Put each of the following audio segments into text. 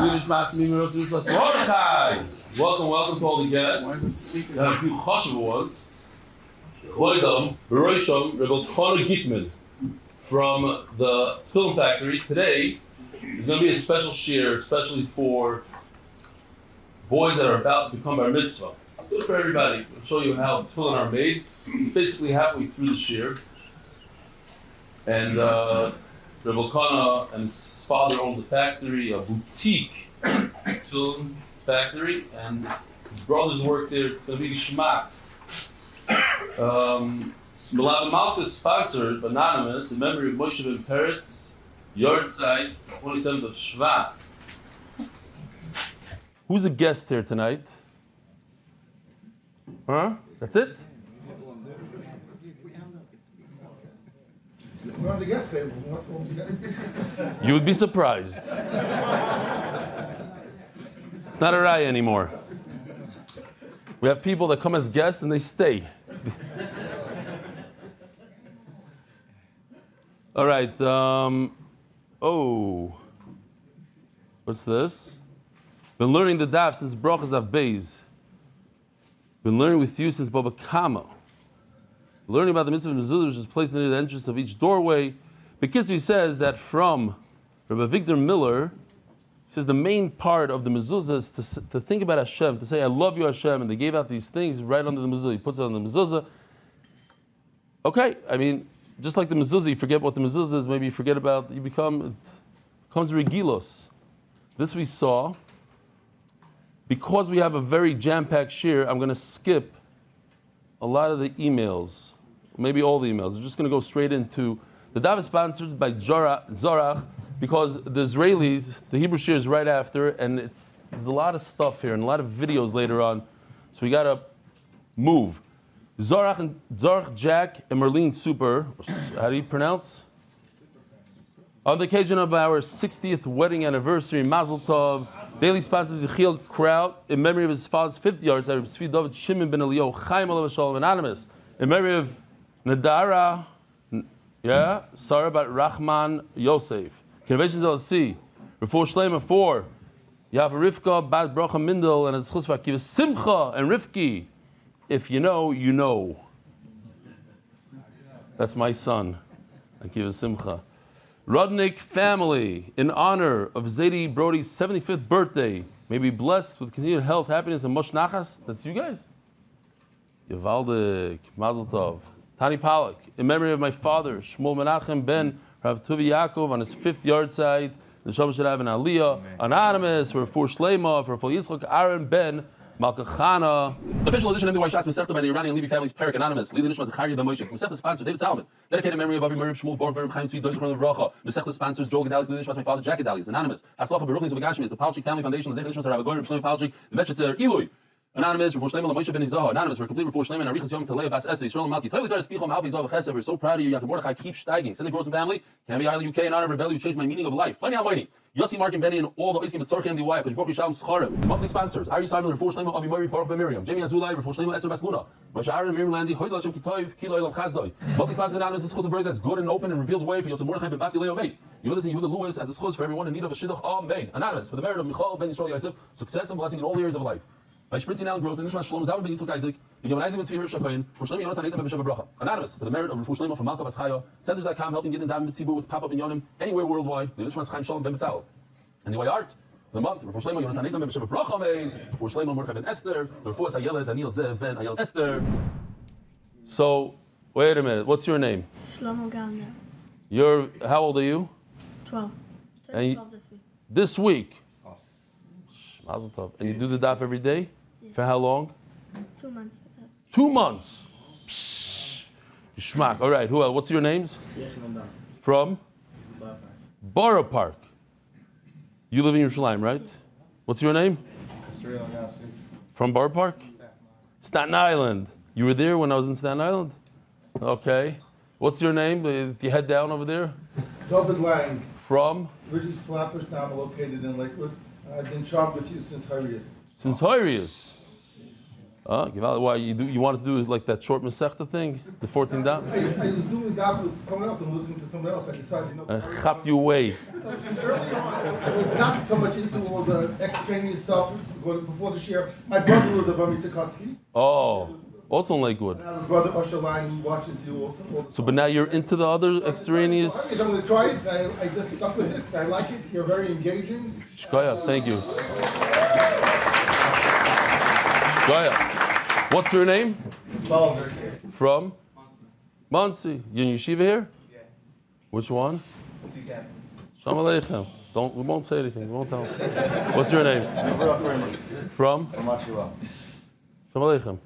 Welcome to all the guests. We have a few chashuv ones. Choydam, Beroisham, Rebbe Chana Gitman from the film factory. Today, there's going to be a special shir, especially for boys that are about to become bar mitzvah. It's good for everybody. I'll show you how tefillin are made. It's basically halfway through the shir. And Rebbe Chana and his father owns a factory, a boutique tefillin factory, and his brothers work there. It's going to be Gishmak. Leiba Malka sponsored, anonymous, in memory of Moshe ben Peretz, yard site, 27th of Shvat. Who's a guest here tonight? Huh? That's it? We're on the guest table. You would be surprised. It's not a raya anymore. We have people that come as guests and they stay. All right. What's this? Been learning the daf since Brachas Daf Beis. Been learning with you since Baba Kama. Learning about the mitzvah of mezuzah, which is placed near the entrance of each doorway. Bekitzer says that from Rabbi Victor Miller, he says the main part of the mezuzah is to think about Hashem, to say, I love you, Hashem, and they gave out these things right under the mezuzah. He puts it on the mezuzah. Okay, I mean, just like the mezuzah, you forget what the mezuzah is, maybe you forget about, it becomes regilos. This we saw. Because we have a very jam-packed shir, I'm going to skip a lot of the emails, maybe all the emails. We're just going to go straight into the daf is sponsored by Zorach, because the Israelis, the Hebrew shir is right after, and there's a lot of stuff here and a lot of videos later on, so we got to move. Zorach, Jack, and Merlin Super, how do you pronounce? On the occasion of our 60th wedding anniversary, Mazel Tov, daily sponsors Yechiel Kraut in memory of his father's 50th yard side, Tzvi David Shimon ben Elio, Chaim Alav Shalom, anonymous, in memory of Nadara, Sarah bat Rahman Yosef. Conventions LC, Refuah Shlema 4, Yav Rivka bat Bracha Mindel, and his Chusva Kiva Simcha and Rivki. If you know, you know. That's my son. I give Simcha. Rudnick family, in honor of Zadie Brody's 75th birthday, may be blessed with continued health, happiness, and much nachas. That's you guys? Yevaldik, Mazel Tov. Tani Palak, in memory of my father, Shmuel Menachem ben Rav Tuvi Yaakov, on his 5th yard side, the Shabbat should have an Aliyah, anonymous, for Shlema, for Yitzchak Aaron ben Malkachana. Official edition of MDY Shas Masechta by the Iranian Levi family's Perik Anonymous. Levi Nishma Zachariah ben Moshe. Masechta sponsor David Salomon. Dedicated memory of Avi Merib Shmuel Borg Berem Chaim Tzvi Doiz Chron Vracha. Masechta sponsors Joel Gedalis. Levi Nishma my father Jack Gedalis. Anonymous. Haslacha Beruchnis of Agashmi is the Palchik Family Foundation. The Zech Nishma Rav Goyim Shlomo Palchik. The Metchetzer Eloi. Anonymous, Refuah Shlema Moshe ben Izah. Anonymous, for complete Refuah Shlema and Arichas Yom Talei Bas Esther Yisrael Malki. Toilet Taras Pichom Alpi Zav Chesed. We're so proud of you. Yaakov Mordechai keep steiging. Send the Gross family. Can be Ireland, UK, in honor of Rebellion. You changed my meaning of life. Plenty of money. Yossi, Mark, and Benny, and all the Iskim at Tzorchi and DY. Because Baruch Yishalom Scharim. The monthly sponsors: Ari Simon, Refuah Shlema, Avi Mori, Baruch Ben Miriam, Jamie Azulai, Refuah Shlema, Esther Basluna, Moshe Aaron, Miriam Landi, Hoydel Hashem Kitoiv, Kilo Elam Chazdoi. Monthly sponsors anonymous. This schos of birth that's good and open and revealed way for Yosef Mordechai ben Bati Leo Mate. Yehuda and Yehuda Lewis as a schos for everyone in need of a shidduch. Amen. Anonymous for the merit of Michal ben Yisrael Yosef, success and blessing in all areas of life. By spritzing out growth, and Nishma Shalom Zalman ben Yitzchak Isaac, and Yomanizing with Tzvi Hirsch for Shlema Yonatan Eitam B'Shem Bracha. Anonymous for the merit of Refuah Shlema from Malka Bas Chaya, Centers.com helping get in Davin Mitzibur with pop-up in Yonim anywhere worldwide. The Nishma Chaim Shalom ben Betzalel. And the way art, the month, Refuah Shlema Yonatan Eitam B'Shem Bracha Amen. Refuah Shlema Mordechai ben Esther, Refuah Sayela Daniel Zev ben Ayel Esther. So, wait a minute. What's your name? Shlomo Galner. You're how old are you? 12. And 12 this week. Mazel Tov. And you do the daf every day? Yeah. For how long? 2 months. 2 months. Psh, Shmak. All right. Who else? What's your names? From? Borough Park. You live in Yerushalayim, right? What's your name? From Borough Park? Staten Island. You were there when I was in Staten Island? Okay. What's your name? Do you head down over there? David Lang. From? British Flappers, now I'm located in Lakewood. I've been charmed with you since Ariel. Since Arius. Why you wanted to do like that short Masechta thing, the 14 down? I was doing that with someone else and listening to someone else. I decided, Chapped you away. I was not so much into all the extraneous stuff before this year. My brother was a Vomitakotsky. Oh, also in Lakewood. And I have a brother, Usher Line, who watches you also. So, but now you're into the other extraneous. I'm going to try it. I just stuck with it. I like it. You're very engaging. Shkoya, thank you. Shkoya. What's your name? Balzer. From? Muncie. You in yeshiva here? Yeah. Which one? This weekend. Shalom Aleichem. We won't say anything. We won't tell. What's your name? From? Shalom Aleichem.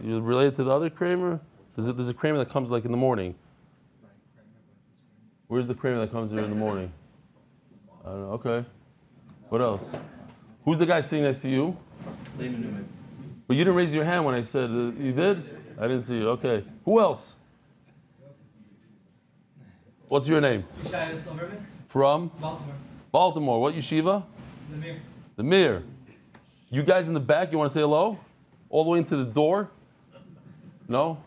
You related to the other Kramer? There's a Kramer that comes like in the morning. Where's the Kramer that comes here in the morning? I don't know. Okay. What else? Who's the guy sitting next to you? Leiba. But you didn't raise your hand when I said you did? I didn't see you. Okay. Who else? What's your name? From? Baltimore. Baltimore. What yeshiva? The Mir. The Mir. You guys in the back, you want to say hello? All the way into the door? No?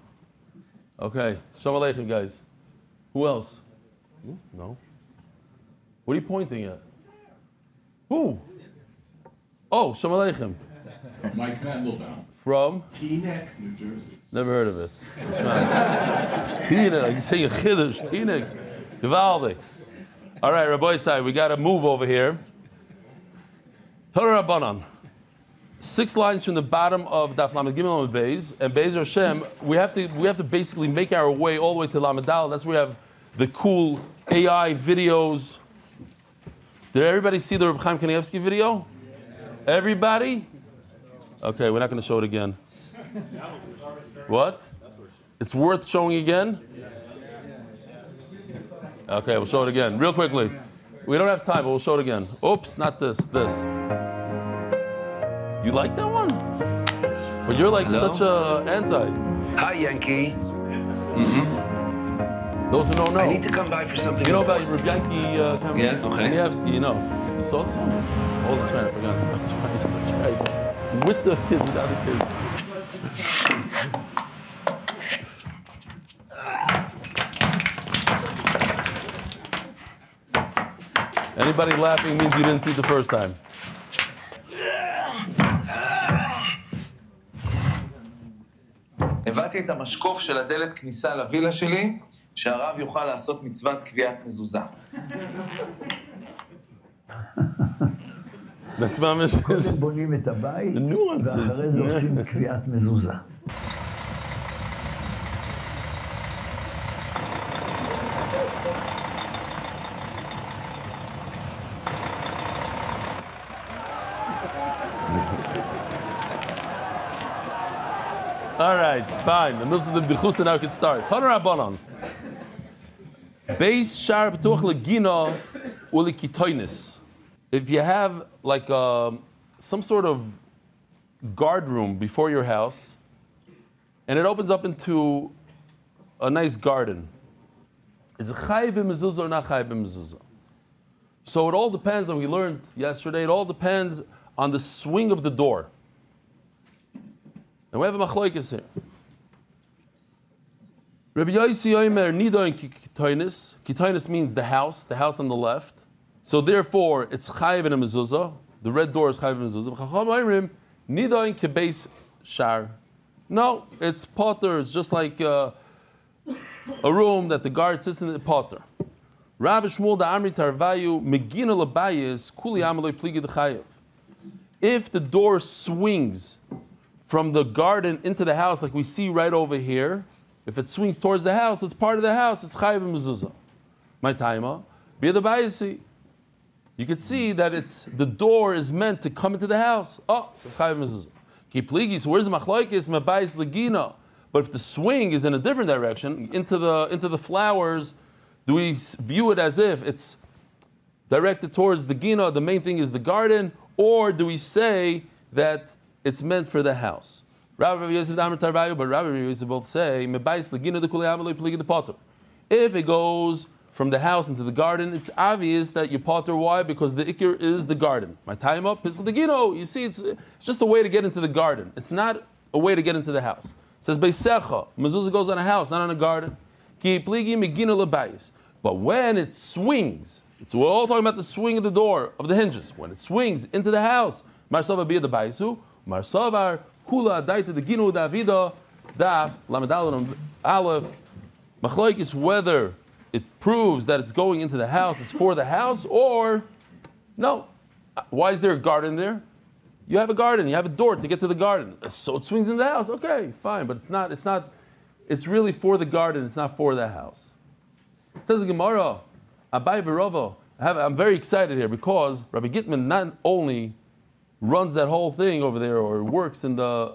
Okay. Shalom Aleichem, guys. Who else? No. What are you pointing at? Who? Oh, Shalom Aleichem. Mike Mandelbaum. From? Teaneck, New Jersey. Never heard of it. Teaneck, you say a chiddush. Teaneck. Gewaldig. All right, Rabbi Isai, we got to move over here. Torah Rabbanan. 6 lines from the bottom of Daf Lamed Gimel and Beis, and Beis Hashem, we have to basically make our way all the way to Lamed Dal. That's where we have the cool AI videos. Did everybody see the Reb Chaim Kanievsky video? Everybody? Okay, we're not going to show it again. What? It's worth showing again? Okay, we'll show it again. Real quickly. We don't have time, but we'll show it again. Oops, not this. You like that one? But you're like such a anti. Hi, Yankee. Those who don't know. I need to come by for something. You know about Reb Yankee Yes, okay. Kanievsky, you know. You saw this one? Oh, that's right, I forgot. That's right. With the kids, without the kids. Anybody laughing means you didn't see it the first time. הבאתי את המשקוף של הדלת כניסה לווילה שלי, שהרב יוכל לעשות מצוות קביעת מזוזה. קודם בונים את הבית, ואחרי זה עושים קביעת מזוזה. All right, fine. And this is the B'chusa, now we can start. Tana Rabbanon. Beis Shar P'tuach Legina Uli Kitoinis. If you have like some sort of guard room before your house, and it opens up into a nice garden, is it Chai b'mezuzah or not Chai b'mezuzah? So it all depends, and we learned yesterday, it all depends on the swing of the door. And we have a machlokes here. Rabbi Yossi Omer Nidoin Kitoinis. Kitoinis means the house on the left. So therefore, it's chayiv and a mezuzah. The red door is chayiv and mezuzah. Chacham Omerim Nidoin Kebeis Shar. No, it's potter. It's just like a room that the guard sits in the potter. Rabbi Shmuel da Amri Tarvayu Megina Labayis Kuli Amaloi Pligi the chayiv. If the door swings from the garden into the house, like we see right over here, if it swings towards the house, it's part of the house, it's chayiv and mezuzah. My taima, be the bayisi. You can see that the door is meant to come into the house. Oh, so it's chayiv and mezuzah. Kipligi, so where's the machlokes? Mabayis legina. But if the swing is in a different direction, into the flowers, do we view it as if it's directed towards the gina, the main thing is the garden, or do we say that it's meant for the house? Rabbi Yosef Damar Tarvayu, but Rabbi Yosef both say, if it goes from the house into the garden, it's obvious that you potter. Why? Because the ikir is the garden. My time up, you see, it's just a way to get into the garden. It's not a way to get into the house. It says, Beisecha, mezuzah goes on a house, not on a garden. But when it swings So we're all talking about the swing of the door, of the hinges. When it swings into the house, Marsav Abiyah the Baisu, Marsavar, Kula, Daita, the Ginu, Davida, Daf, Lamadal, Aleph, Machlaikis, whether it proves that it's going into the house, it's for the house, or no. Why is there a garden there? You have a garden, you have a door to get to the garden. So it swings into the house. Okay, fine, but it's really for the garden, it's not for the house. It says the Gemara, Abai V'Rava. I'm very excited here because Rabbi Gitman not only runs that whole thing over there or works in the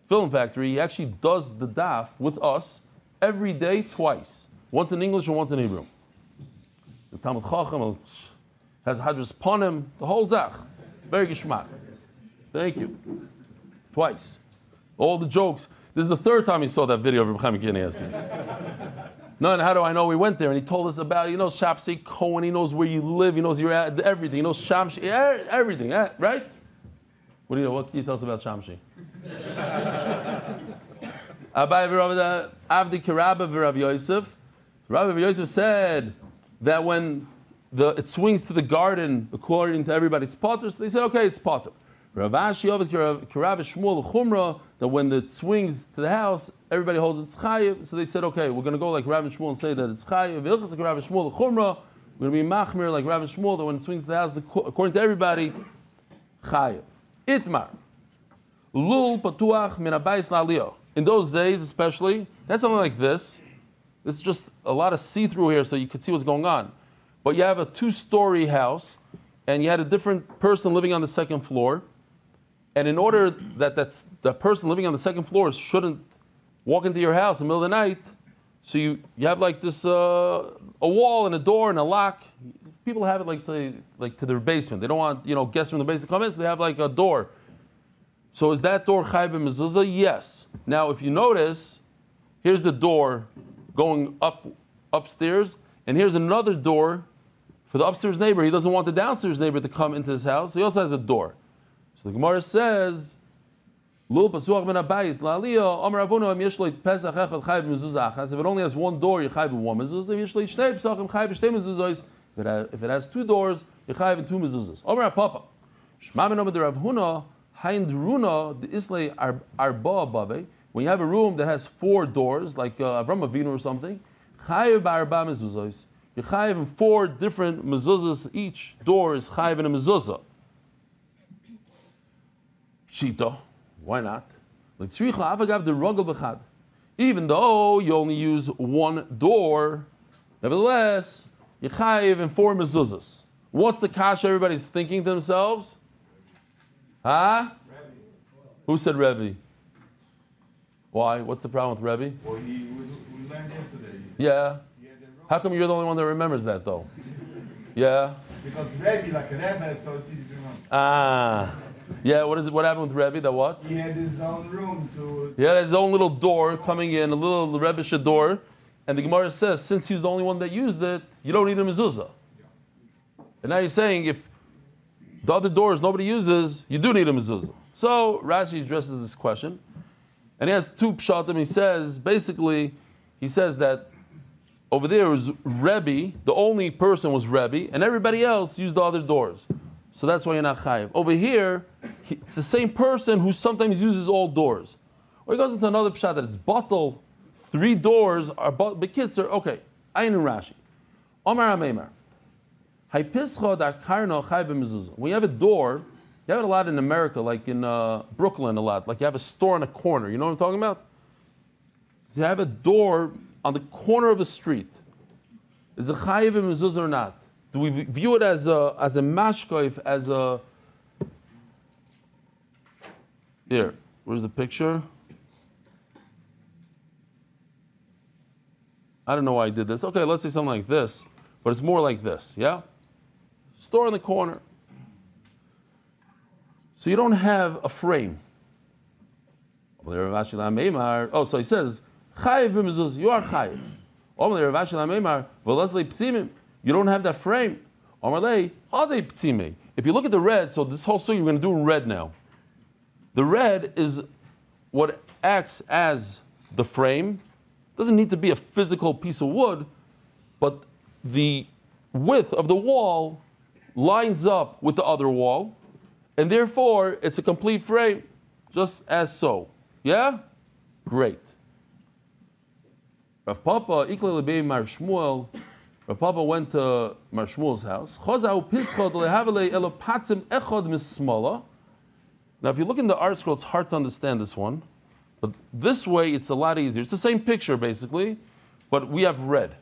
film factory, he actually does the daf with us every day twice. Once in English and once in Hebrew. The Talmud Chacham has Hadras Panim, the whole Zach. Very geschmack. Thank you. Twice. All the jokes. This is the third time he saw that video of Reb Chaim Kiniasi. No, and how do I know we went there? And he told us about, he knows Shapsei Cohen, he knows where you live, he knows your everything, he knows Shamshi, everything, right? What do you know? What can you tell us about Shamshi? Abai v'Rav Avdi Kirabba v'Rav Yosef. Rav Yosef said that when it swings to the garden according to everybody's potter, so they said, okay, it's potter. Rav Ashi Avdi Kirabba Shmuel Chumra, that when it swings to the house, everybody holds it's chayiv. So they said, okay, we're going to go like Rav and Shmuel and say that it's chayiv. V'ilchas like Rav and Shmuel Chumra, we're going to be machmir like Rav and Shmuel, that when it swings to the house, according to everybody, chayiv. Itmar. Lul patuach min abayis la'aliyah. In those days, especially, that's something like this. It's just a lot of see-through here, so you can see what's going on. But you have a 2-story house, and you had a different person living on the second floor. And in order that that person living on the second floor shouldn't walk into your house in the middle of the night, so you have like this a wall and a door and a lock. People have it like to their basement. They don't want guests from the basement to come in, so they have like a door. So is that door chayv b'mezuzah? Yes. Now, if you notice, here's the door going upstairs, and here's another door for the upstairs neighbor. He doesn't want the downstairs neighbor to come into his house, so he also has a door. So the Gemara says, "Lul pasuach ben abayis la'aliyah amar avunu am yesh lo pesach echad chayv b'mezuzah achas." If it only has one door, you chayv b'one mezuzah. Yesh lo shnei pesachim chayv b'shtei mezuzahs. If it has 2 doors, you chayv in 2 mezuzahs. Amar Papa, Shma ben Omer de Rav Huna. Haindruna the Islay Arba Abave. When you have a room that has 4 doors, like Avram Avinu or something, chayiv ba'arba mezuzos. You chayiv in 4 different mezuzos. Each door is chayiv in a mezuzah. Shita, why not? Like tzricha avagav the rogel bechad. Even though you only use 1 door, nevertheless, you chayiv in 4 mezuzos. What's the kasha everybody's thinking to themselves? Huh? Who said Rebbe? Why? What's the problem with Rebbe? Well, we learned yesterday. Yeah. How come you're the only one that remembers that though? Yeah. Because Rebbe, like a Rebbe, so it's easy to remember. Yeah. What happened with Rebbe? That what? He had his own room to. He had his own little door coming in, a little Rebbe door, and the Gemara says since he's the only one that used it, you don't need a mezuzah. And now you're saying if the other doors nobody uses, you do need a mezuzah. So Rashi addresses this question, and he has 2 pshatim. He says that over there was Rebbe, the only person was Rebbe, and everybody else used the other doors. So that's why you're not chayiv. Over here, it's the same person who sometimes uses all doors. Or he goes into another pshat that it's batal, 3 doors are but kids are okay. Ayin and Rashi. Omar Ameimar. When you have a door, you have it a lot in America, like in Brooklyn a lot. Like you have a store on a corner. You know what I'm talking about? So you have a door on the corner of a street. Is it chayiv and mezuzah or not? Do we view it as a mashkoif, as a... Here, where's the picture? I don't know why I did this. Okay, let's say something like this. But it's more like this, yeah? Store in the corner. So you don't have a frame. Oh, so he says, chayiv b'mezuzah, you are chayiv. You don't have that frame. If you look at the red, so this whole sugi we're going to do in red now. The red is what acts as the frame. Doesn't need to be a physical piece of wood, but the width of the wall lines up with the other wall, and therefore it's a complete frame, just as so. Yeah? Great. Rav Papa, Ikle Lebei Mar Shmuel, Rav Papa went to Mar Shmuel's house. Now, if you look in the art scroll, it's hard to understand this one. But this way, it's a lot easier. It's the same picture, basically, but we have red.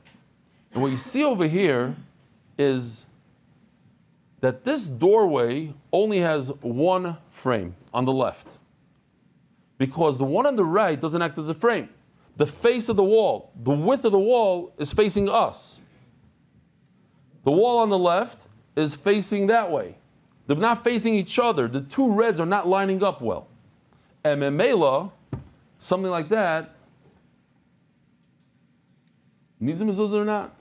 And what you see over here is that this doorway only has one frame on the left, because the one on the right doesn't act as a frame. The face of the wall, the width of the wall is facing us. The wall on the left is facing that way. They're not facing each other. The two reds are not lining up well. And Memela, something like that, needs a mezuzah or not?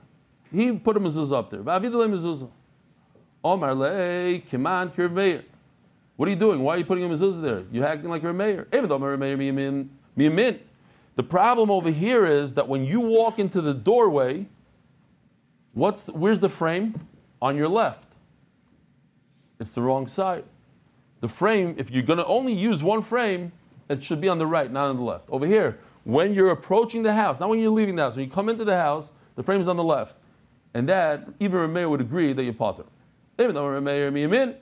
He put a mezuzah up there. Mezuzah. Omar le kiman kirveir. What are you doing? Why are you putting a mezuzah there? You're acting like you're a mayor. The problem over here is that when you walk into the doorway, where's the frame? On your left. It's the wrong side. The frame, if you're going to only use one frame, it should be on the right, not on the left. Over here, when you're approaching the house, not when you're leaving the house, when you come into the house, the frame is on the left. And that, even a mayor would agree that you're potter. Even though a mayor, where's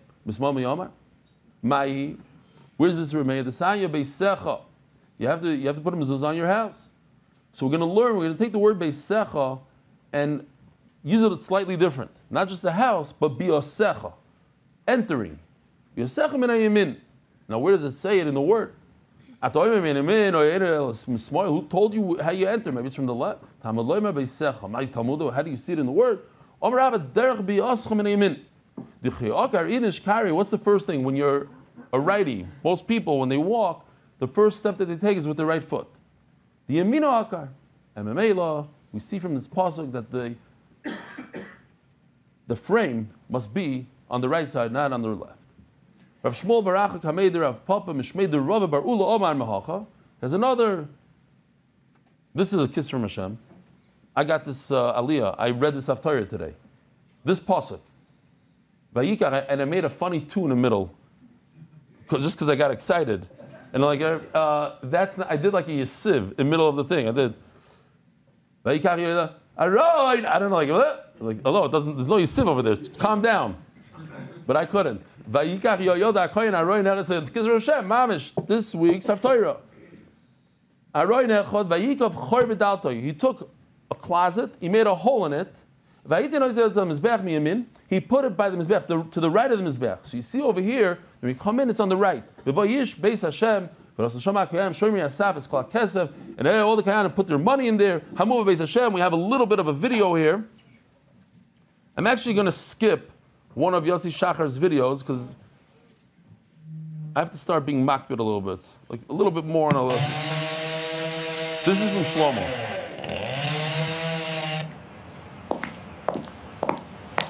this Rameh? The Sanya Beisecha. You have to put a mezuzah on your house. So we're going to take the word Beisecha and use it slightly different. Not just the house, but Biosecha. Entering. Biosecha min hayamin. Now where does it say it in the word? Who told you how you enter? Maybe it's from the left. How do you see it in the word? What's the first thing when you're a righty? Most people, when they walk, the first step that they take is with the right foot. The yamino akar. And we see from this pasuk that the frame must be on the right side, not on the left. Rav Shmuel Barachak Hameder Rav Papa Mishmeder Rava Bar Ula Omar Mehacha has another. This is a kiss from Hashem. I got this aliyah. I read this Haftarah today. This pasuk. Vayikach, and I made a funny two in the middle, just because I got excited, and like that's not, I did like a yesiv in the middle of the thing. I did. Vayikach Ariel. I don't know, like hello. It doesn't. There's no yesiv over there. Calm down. But I couldn't. Vayikach Yoyoda Koyin Aroy Nechad said, "Because Hashem Mamish this week's Haftarah." Aroy Nechad Vayikach Chor B'Daltoi. He took a closet. He made a hole in it. He put it by the mizbech, to the right of the mizbech. So you see over here, when we come in, it's on the right. And all the kayanim put their money in there. We have a little bit of a video here. I'm actually going to skip one of Yossi Shachar's videos because I have to start being makbid a little bit, like a little bit more on a little. This is from Shlomo.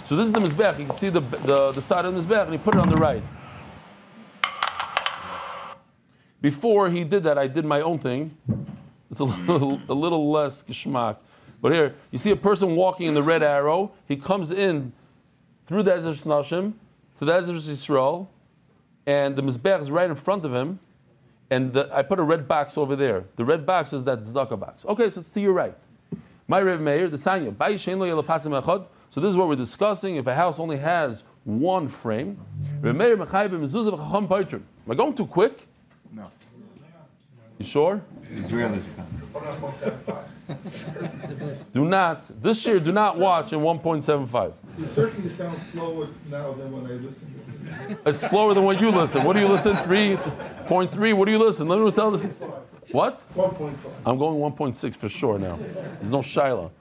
So this is the mizbech. You can see the side of the mizbech, and he put it on the right. Before he did that, I did my own thing. It's a little less geschmack. But here, you see a person walking in the red arrow. He comes in through the Ezer Shnashim to the Ezer Yisrael, and the mizbech is right in front of him. And I put a red box over there. The red box is that tzedakah box. Okay, so it's to your right. My Rev Meir, the Sanya, Bayi Shein Lo Yelapatzim Echad. So this is what we're discussing. If a house only has one frame, am I going too quick? No. You sure? Israelis Do not watch in 1.75. You certainly sound slower now than when I listened. It's slower than when you listen. What do you listen? 3.3? What do you listen? Let me tell this. What? 1.5. I'm going 1.6 for sure now. There's no Shiloh.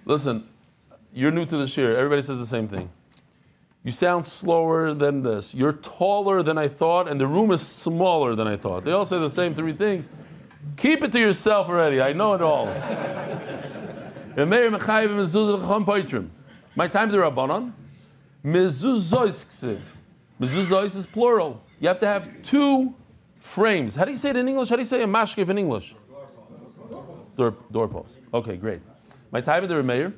Listen, you're new to this year. Everybody says the same thing. You sound slower than this. You're taller than I thought, and the room is smaller than I thought. They all say the same three things. Keep it to yourself already. I know it all. My time to Rabbanon. Mezuzos is plural. You have to have two frames. How do you say it in English? How do you say a mashkev in English? Doorpost. Okay, great. My time of the Remeir.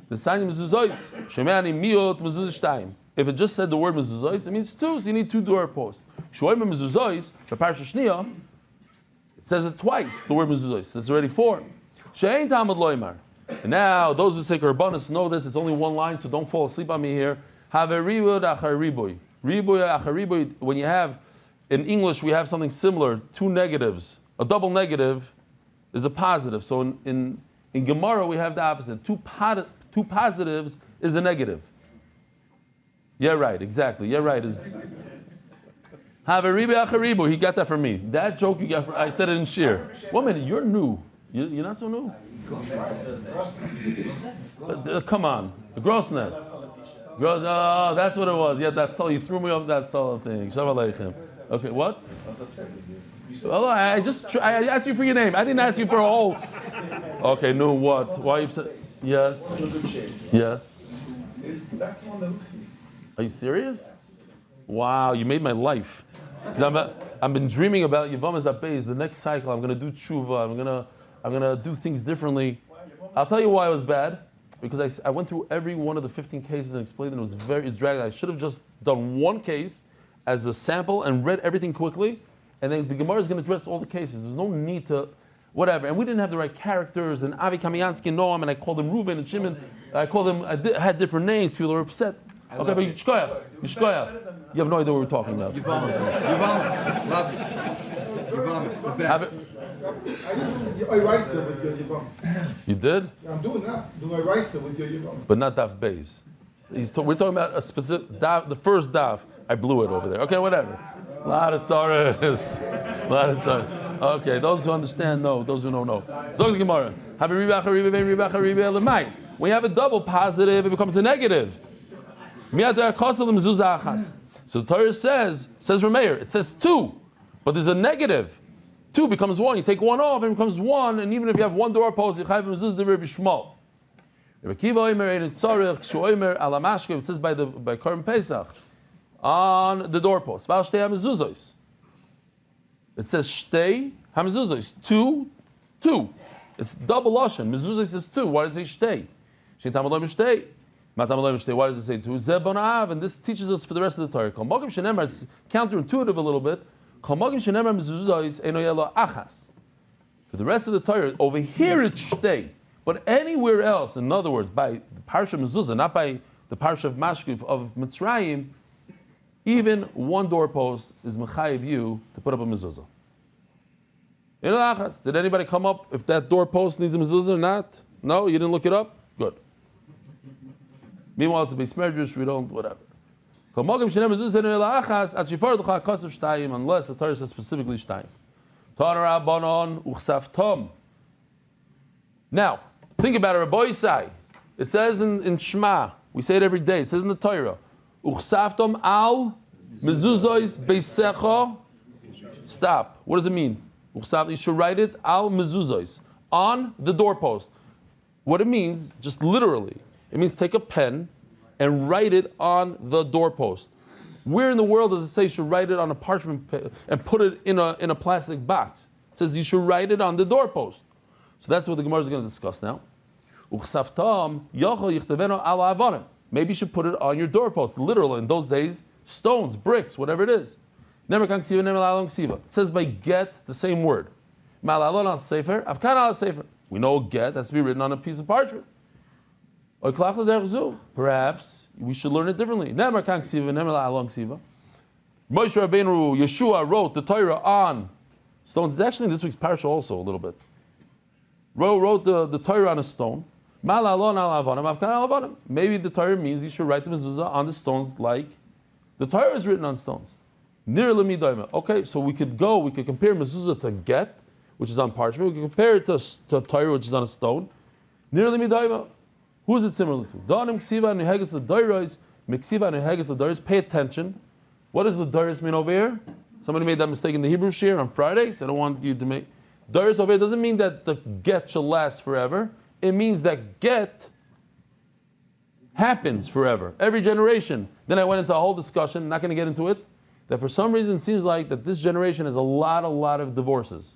The sign mezuzos. Shemeani miot mezuzos shtayim. If it just said the word mezuzos, it means two. So you need two doorposts. Shoyim mezuzos. The parsha shniya. It says it twice. The word mezuzos. That's already four. She'ein tamad loymar. And now those who say korbanos know this. It's only one line, so don't fall asleep on me here. Have a ribud achar riboy. Riboy achar riboy. When you have in English, we have something similar. Two negatives. A double negative is a positive. So in Gemara we have the opposite. Two positives is a negative. Yeah, right. Exactly. Yeah, right. Is have a riboy achar riboy. He got that from me. That joke you got. I said it in shir. 1 minute. You're new. You're not so new. Come on, the grossness. Oh, that's what it was. Yeah, that's all. You threw me off that solo thing. Shalom Aleichem. Okay, what? Oh, I asked you for your name. I didn't ask you for a whole. Okay, no, what? Why you upset? Yes. Yes. Are you serious? Wow, you made my life. I've been dreaming about Yevamas that base. The next cycle, I'm going to do tshuva. I'm gonna do things differently. I'll tell you why it was bad. Because I went through every one of the 15 cases and explained that it's dragged. I should have just done one case as a sample and read everything quickly, and then the Gemara is going to address all the cases. There's no need to, whatever. And we didn't have the right characters, and Avi Kamiansky, Noam, and I called him Reuben and Shimon. I had different names. People were upset. Okay, but Yishkoyach. You have no idea what we're talking about. Yevamis. Love you. Yevamis, the best. I write them with your Yevamis. You did? I'm doing that. Do I write them with your Yevamis? But not Daf Beis. We're talking about a specific Daf, the first Daf. I blew it over there. Okay, whatever. A lot of tzaras. Okay, those who understand know. Those who don't know. Zog the Gemara. When you have a double positive, it becomes a negative. So the Torah says Rameir, it says two, but there's a negative. Two becomes one. You take one off, and it becomes one. And even if you have one doorpost, you have mezuzah the Rabbi Shmuel. Rabbi Kiva Omer Ein Tzarich Shomer Ala Mashke. It says by Korban Pesach on the doorpost. Val Shtei HaMezuzos. It says Shtei HaMezuzos. Two. It's double lashon. Mezuzos is two. Why does it say Shtei? Shtei Tamalom Shtei. Matamalom Shtei. Why does it say two? Zeh Bonav. And this teaches us for the rest of the Torah. Kol Mokim Shenemar. It's counterintuitive a little bit. For the rest of the Torah, over here it's shtei, but anywhere else, in other words, by the parsha mezuzah, not by the parsha of Mashkiv of Mitzrayim, even one doorpost is mechayiv you to put up a mezuzah. Did anybody come up if that doorpost needs a mezuzah or not? No, you didn't look it up? Good. Meanwhile, it's a base medrash, we don't, whatever. Unless the Torah says specifically shtayim. Now, think about it, Rabbi Yisai. It says in Shema, we say it every day, it says in the Torah, Uchsaftom al mezuzos beisecho. Stop. What does it mean? You should write it al mezuzos, on the doorpost. What it means, just literally, it means take a pen and write it on the doorpost. Where in the world does it say you should write it on a parchment and put it in a plastic box? It says you should write it on the doorpost. So that's what the Gemara is going to discuss now. Maybe you should put it on your doorpost. Literal, in those days, stones, bricks, whatever it is. It says by get, the same word. We know get has to be written on a piece of parchment. Perhaps we should learn it differently. Moshe Rabbeinu, Yeshua wrote the Torah on stones. It's actually in this week's parasha also a little bit. Wrote the Torah on a stone. Maybe the Torah means you should write the mezuzah on the stones like the Torah is written on stones. Okay, so we could compare mezuzah to get, which is on parchment. We can compare it to Torah, which is on a stone. Who is it similar to? Pay attention. What does the Doris mean over here? Somebody made that mistake in the Hebrew shir on Friday, so I don't want you to make. Doris over here doesn't mean that the get shall last forever. It means that get happens forever, every generation. Then I went into a whole discussion, not going to get into it, that for some reason it seems like that this generation has a lot of divorces.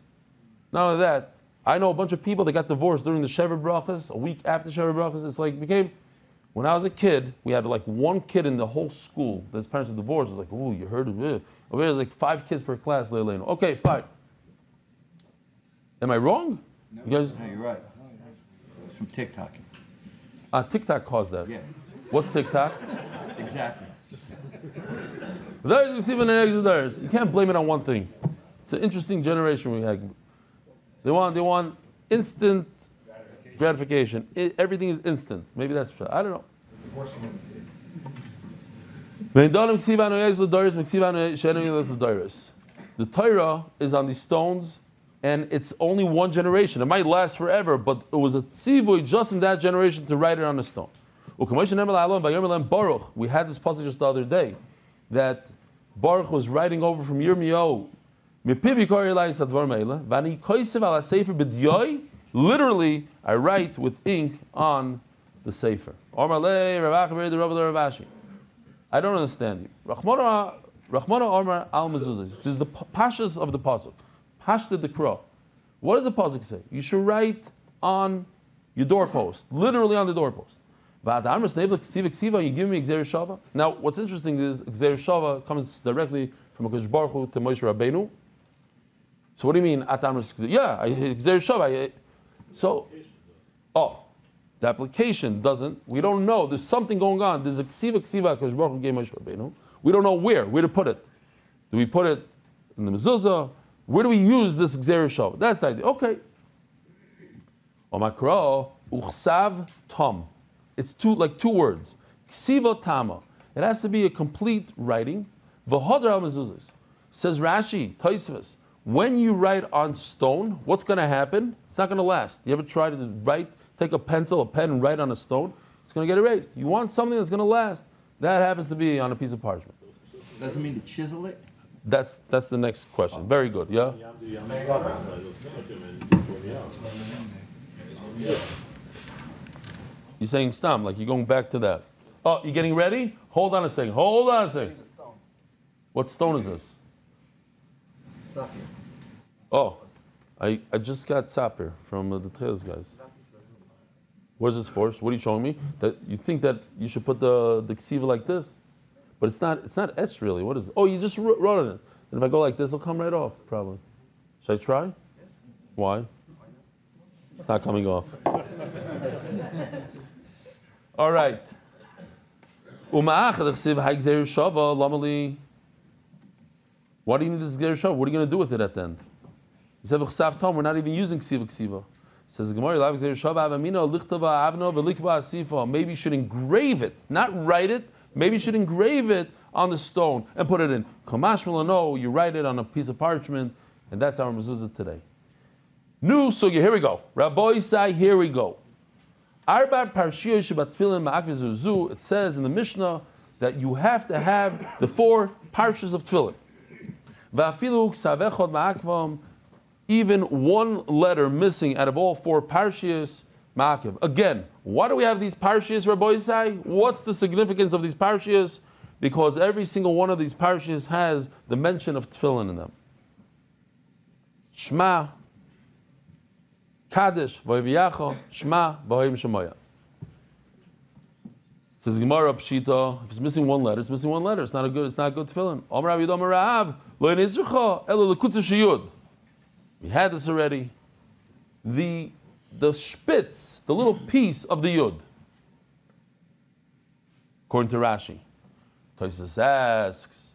Not only that, I know a bunch of people that got divorced during the Shever Brachas, a week after Shever Brachas. It's like became, when I was a kid, we had like one kid in the whole school that his parents were divorced. It was like, ooh, you heard of it. Over here, there's like 5 kids per class, Leileno. Okay, fine. Am I wrong? No, You guys? no, you're right. It's from TikTok. TikTok caused that. Yeah, What's TikTok? exactly. You can't blame it on one thing. It's an interesting generation we have. They want instant gratification. Everything is instant. Maybe that's I don't know. The Torah is on these stones, and it's only one generation. It might last forever, but it was a tzivui just in that generation to write it on a stone. We had this passage just the other day, that Baruch was writing over from Yirmiyahu. Literally, I write with ink on the sefer. I don't understand you. Rahmana Omar al Mezuzah. This is the pashas of the pasuk. Pashta the crow. What does the pasuk say? You should write on your doorpost, literally on the doorpost. You give me Gzeir Shava. Now, what's interesting is Gzeir Shava comes directly from HaKadosh Baruch Hu to Moshe Rabbeinu. So what do you mean? Yeah, Gzeir Shava. So, the application doesn't. We don't know. There's something going on. There's a ksiva HaKadosh Baruch Hu gave Moshe Rabbeinu. We don't know where to put it. Do we put it in the mezuzah? Where do we use this Gzeir Shava? That's the idea. Okay. Omakro uchsav tom. It's two words. Ksiva tama. It has to be a complete writing. V'hodar al mezuzahs. Says Rashi, Tosfos, when you write on stone, what's going to happen? It's not going to last. You ever tried to write, take a pencil, a pen, and write on a stone? It's going to get erased. You want something that's going to last. That happens to be on a piece of parchment. Doesn't mean to chisel it? That's the next question. Very good, yeah? You're saying stam, like you're going back to that. Oh, you getting ready? Hold on a second. What stone is this? Oh, I just got sapir from the Tcheles guys. Where's this for? What are you showing me? That you think that you should put the ksiva like this? But it's not etched really. What is it? Oh, you just wrote on it. And if I go like this, it'll come right off, probably. Should I try? Why? It's not coming off. All right. Why do you need this Gzeir Shava? What are you going to do with it at the end? You said, we're not even using ksiva. Says the Gemara, maybe you should engrave it, not write it. Maybe you should engrave it on the stone and put it in. No, you write it on a piece of parchment, and that's our mezuzah today. So here we go. Rabbi Isai, here we go. It says in the Mishnah that you have to have the 4 parshas of tefillin. Even one letter missing out of all 4 parshas, ma'akev. Again, why do we have these parshas, Rabbi Isai? What's the significance of these parshas? Because every single one of these parshas has the mention of tefillin in them. Shema, Kaddish, Vayviyacha, Shema, V'hoim Shemoya. Says Gemara Pshita, if it's missing one letter, it's missing one letter. It's not good tefillin. Omer Rav Yud Omer Rav, Lo Nitzrucha, Elo Lekutza Sheyud. We had this already. The spitz, the little piece of the yud. According to Rashi. Tosfos asks,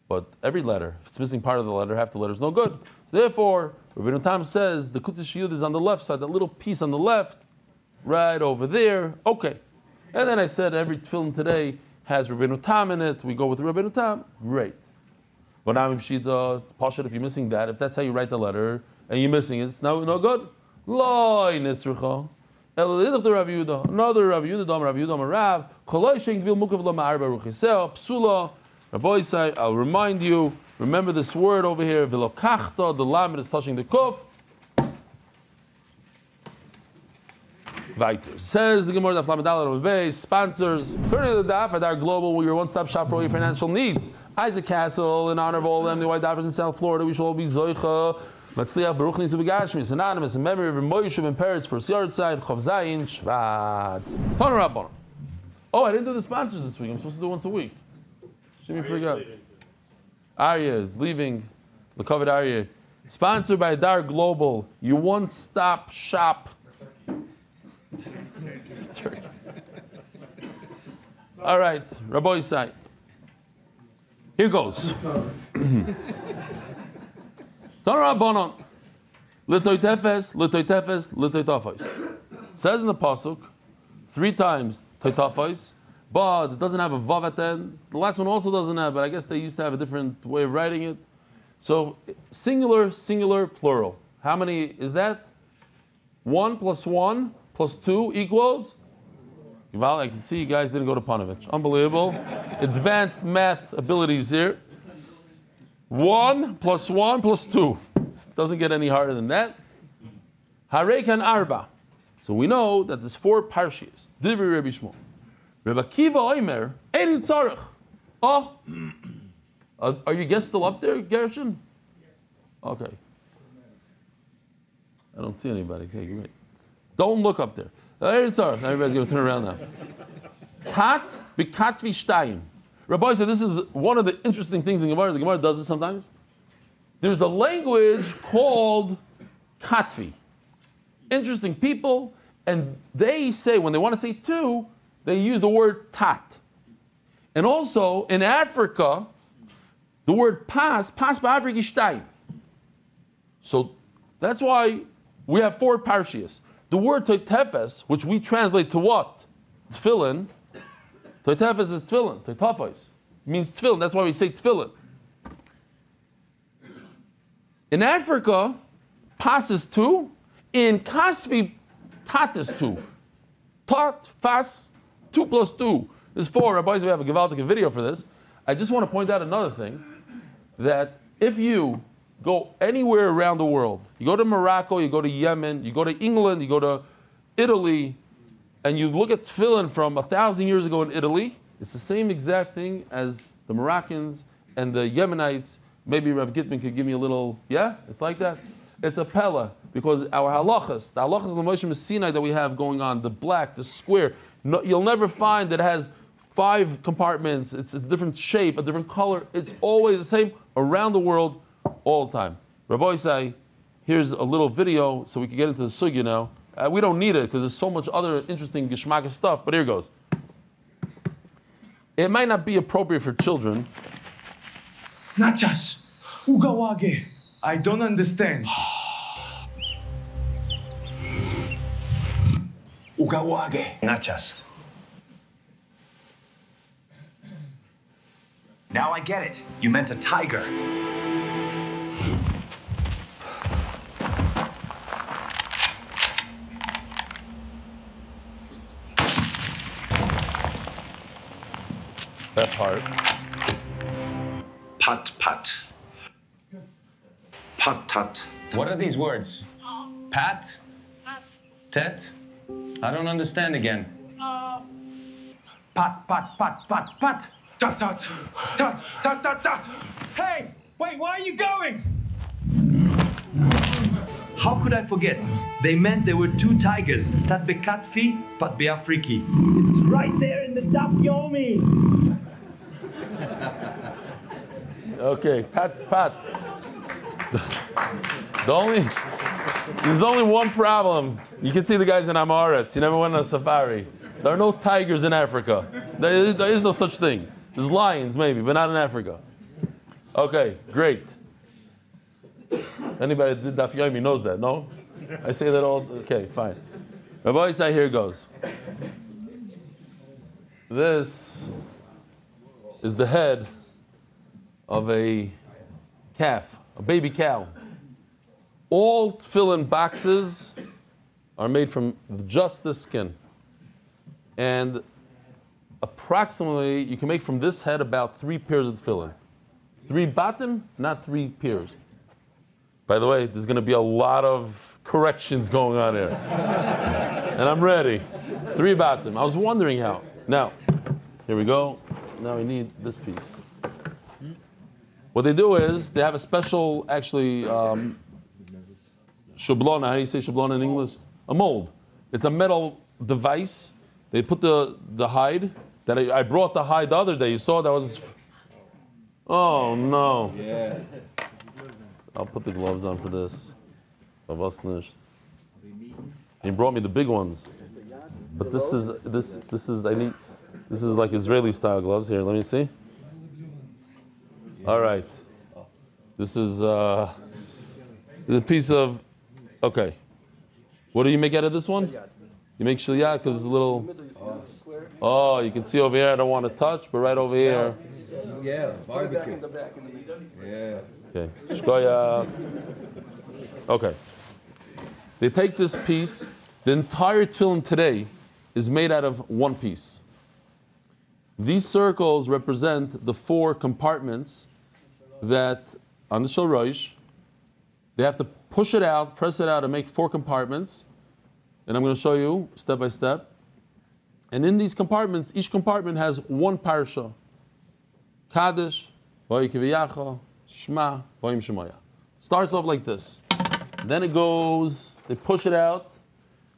but every letter, if it's missing part of the letter, half the letter is no good. So therefore, Rabbeinu Tam says the kutzish yud is on the left side, that little piece on the left, right over there. Okay. And then I said every tefillin today has Rabbeinu Tam in it. We go with Rabbeinu Tam. Great. But now in Pshita, Pashat, if you're missing that, if that's how you write the letter, and you're missing it, it's no good. Loi nitzrucha. Another Rav Yehuda, Dom Rav Yehuda, Rav. Koloi shein gvil mukav lo ma'arba ruchisel psula. Rabbi Isai, I'll remind you. Remember this word over here. Vilokachta. The lamed is touching the kuf. Weiter. Says the Gemara Daf Lamed Aleph sponsors. According to the Daf Adar Global, we're your one-stop shop for all your financial needs. Isaac Castle, in honor of all them, the white divers in South Florida, we shall all be zoicha Matzliach Baruch Nisu B'Gashmi, synonymous in memory of Moshe ben Peretz for Siyar Tzad, Chav Zayin, Shvat. Tana Rabbanon. Oh, I didn't do the sponsors this week. I'm supposed to do once a week. Shouldn't forget. Ariel is leaving. The covered Ariel. Sponsored by Dar Global. Your one-stop shop. All right, Rabbi Isai. Here goes. Tana Rabbanon. L'toy tefes, l'toy tefes, l'toy tafos. Says in the pasuk 3 times toitafos, but it doesn't have a vav at the end. The last one also doesn't have, but I guess they used to have a different way of writing it. So singular, singular, plural. How many is that? 1 plus 1 plus 2 equals? Well, I can see you guys didn't go to Panovich. Unbelievable. Advanced math abilities here. 1 plus 1 plus 2. Doesn't get any harder than that. Harekan Arba. So we know that there's 4 parshias. Divri Rabbi Shmuel. Rabbi Kiva Oimer, Ein Tzarech. Oh, are your guests still up there, Gershon? Yes. Okay. I don't see anybody. Okay, great. Don't look up there. Ein Tzarech. Everybody's going to turn around now. Tat b'katvi shtayim. Rabbi said this is one of the interesting things in Gemara. The Gemara does this sometimes. There's a language called katvi. Interesting people, and they say, when they want to say 2, they use the word tat. And also, in Africa, the word pas ba'afrik ishtayim. So, that's why we have 4 parshias. The word toitefes, which we translate to what? Tefillin. Toitefes is tefillin. Toitafos. It means tefillin. That's why we say tefillin. In Africa, pas is 2. In Kasvi, tat is 2. Tat, fas, 2 plus 2 is 4. Rabbis, we have a Gevaldik video for this. I just want to point out another thing, that if you go anywhere around the world, you go to Morocco, you go to Yemen, you go to England, you go to Italy, and you look at tefillin from 1,000 years ago in Italy, it's the same exact thing as the Moroccans and the Yemenites. Maybe Rav Gitman could give me a little, yeah? It's like that? It's a pella, because our halachas, the halachas of the Moshe Sinai that we have going on, the black, the square, no, you'll never find that it has 5 compartments, it's a different shape, a different color. It's always the same around the world, all the time. Rabbi Isai, here's a little video so we can get into the sugya now. We don't need it because there's so much other interesting geshmaka stuff, but here goes. It might not be appropriate for children. Nachas, ugawage. I don't understand. Ugawage. Nachas. Now I get it. You meant a tiger. That part. Pat, pat. Pat, tat. What are these words? Pat? Tet? I don't understand again. Pat, pat, pat, pat, pat. Tat, tat. Tat, tat, tat, tat. Hey, wait, where are you going? How could I forget? They meant there were 2 tigers, Tat Bekatfi, Pat Beafriki. It's right there in the Daf Yomi. Okay, pat. There's only one problem. You can see the guys in Amaretz. You never went on a safari. There are no tigers in Africa. There is no such thing. There's lions maybe, but not in Africa. Okay, great. Anybody that did Daf Yomi knows that, no? I say that all, okay, fine. Rabbi Isai, here goes. This is the head of a calf, a baby cow. All tefillin boxes are made from just this skin. And approximately, you can make from this head about 3 pairs of tefillin. 3 batim, not 3 pairs. By the way, there's going to be a lot of corrections going on here. And I'm ready. 3 batim. I was wondering how. Now, here we go. Now we need this piece. What they do is, they have a special, actually, shablona. How do you say shablona in English? A mold. It's a metal device. They put the hide. That I brought the hide the other day. You saw that was. Oh no. Yeah. I'll put the gloves on for this. He brought me the big ones. But this is like Israeli style gloves. Here, let me see. All right. This is a piece of. Okay. What do you make out of this one? You make shiliyat because it's a little. Oh, you can see over here. I don't want to touch, but right over here. Yeah, barbecue. Yeah. Okay. Shkoya. Okay. They take this piece. The entire tefillin today is made out of one piece. These circles represent the 4 compartments that on the shulrosh, they have to push it out, press it out, and make 4 compartments. And I'm going to show you step by step. And in these compartments, each compartment has 1 parsha. Kaddish, Vayikeviyacha, Shema, Vayim Shemaya. Starts off like this. Then it goes, they push it out,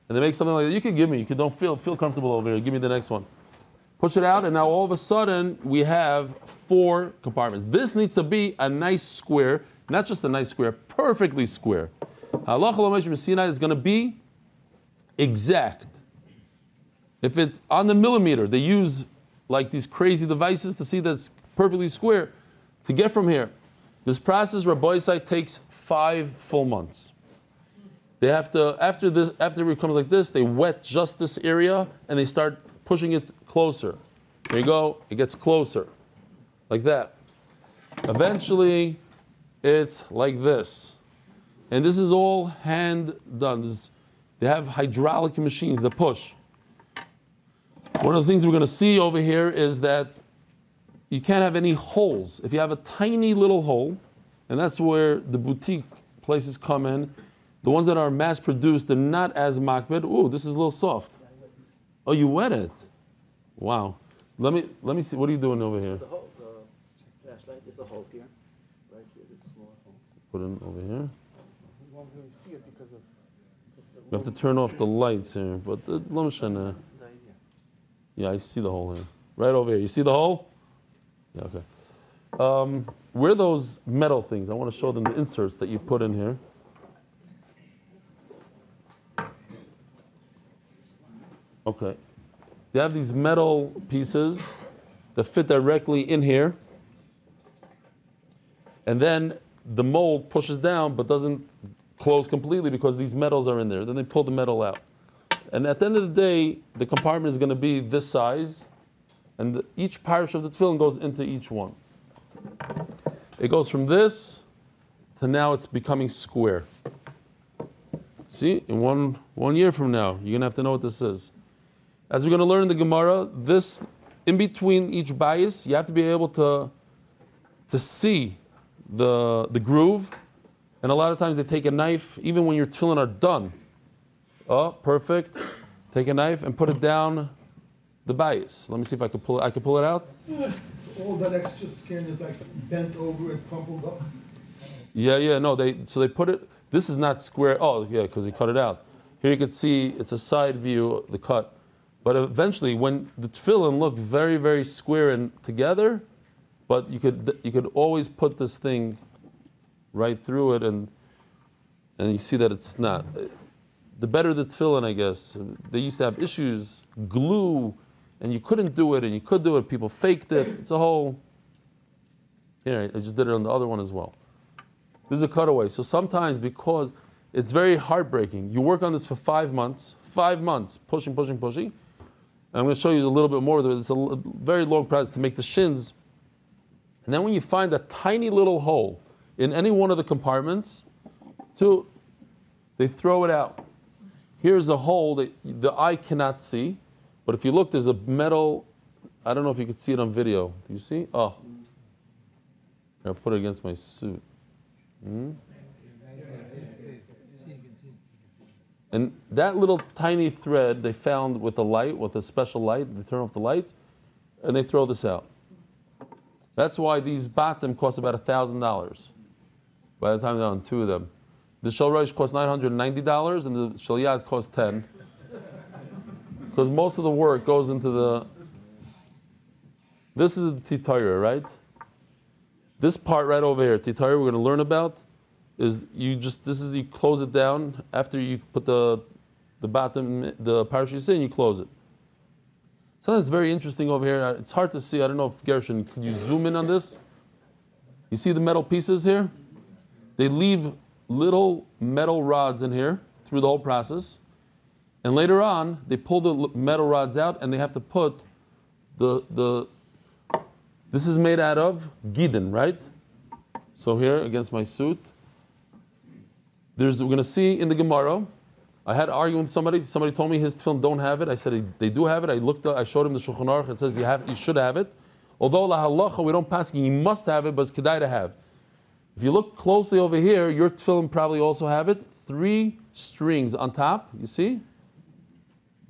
and they make something like that. You can give me, you don't feel comfortable over here. Give me the next one. Push it out, and now all of a sudden, we have 4 compartments. This needs to be a nice square, not just a nice square, perfectly square. Halacha l'moshe b'Sinai is going to be exact. If it's on the millimeter, they use like these crazy devices to see that it's perfectly square. To get from here, this process, Rabbi Yisai, takes 5 full months. They have to, after it comes like this, they wet just this area and they start pushing it closer. There you go, it gets closer, like that. Eventually, it's like this. And this is all hand done. They have hydraulic machines that push. One of the things we're going to see over here is that you can't have any holes. If you have a tiny little hole, and that's where the boutique places come in, the ones that are mass produced, they're not as makbid. Ooh, this is a little soft. Oh, you wet it. Wow. Let me see. What are you doing over here? The flashlight is a hole here. Right here, this small hole. Put it over here. You won't really see it because of. We have to turn off the lights here, but the Lamashana. Yeah, I see the hole here. Right over here. You see the hole? Yeah, okay. Where are those metal things? I want to show them the inserts that you put in here. Okay. They have these metal pieces that fit directly in here. And then the mold pushes down but doesn't close completely because these metals are in there. Then they pull the metal out. And at the end of the day, the compartment is going to be this size, and each parish of the tefillin goes into each one. It goes from this to now it's becoming square. See, in one year from now, you're going to have to know what this is. As we're going to learn in the Gemara, this, in between each bias, you have to be able to see the groove. And a lot of times they take a knife, even when your tefillin are done. Oh, perfect. Take a knife and put it down the bias. Let me see if I can pull it. I can pull it out. All that extra skin is like bent over and crumpled up. Yeah. No, they put it. This is not square. Oh, yeah, because he cut it out. Here you can see it's a side view, the cut. But eventually, when the tefillin look very, very square and together, but you could always put this thing right through it, and you see that it's not. The better the tefillin, I guess. They used to have issues, glue, and you couldn't do it, and you could do it. People faked it. It's a whole. Here, I just did it on the other one as well. This is a cutaway. So sometimes, because it's very heartbreaking, you work on this for 5 months, pushing. And I'm going to show you a little bit more of it. It's a very long process to make the shins. And then when you find a tiny little hole in any one of the compartments, they throw it out. Here's a hole that the eye cannot see, but if you look, there's a metal. I don't know if you could see it on video. Do you see? Oh, I'll put it against my suit. And that little tiny thread they found with a special light. They turn off the lights, and they throw this out. That's why these batim cost about $1,000. By the time they're on 2 of them. The Shel Rosh costs $990 and the Shel Yad costs $10. Because most of the work goes into the... This is the Titayra, right? This part right over here, Titayra, we're going to learn about, is you close it down after you put the bottom, the parachute in, you close it. Something that's very interesting over here, it's hard to see, I don't know if Gershon, could you zoom in on this? You see the metal pieces here? They leave little metal rods in here through the whole process. And later on, they pull the metal rods out and they have to put this is made out of gidon, right? So here, against my suit, we're going to see in the Gemara, I had an argument with somebody told me his tefillin don't have it. I said they do have it. I showed him the Shulchan Aruch, it says you should have it. Although la halacha, we don't pass, you must have it, but it's kedai to have. If you look closely over here, your tefillin probably also have it. 3 strings on top, you see?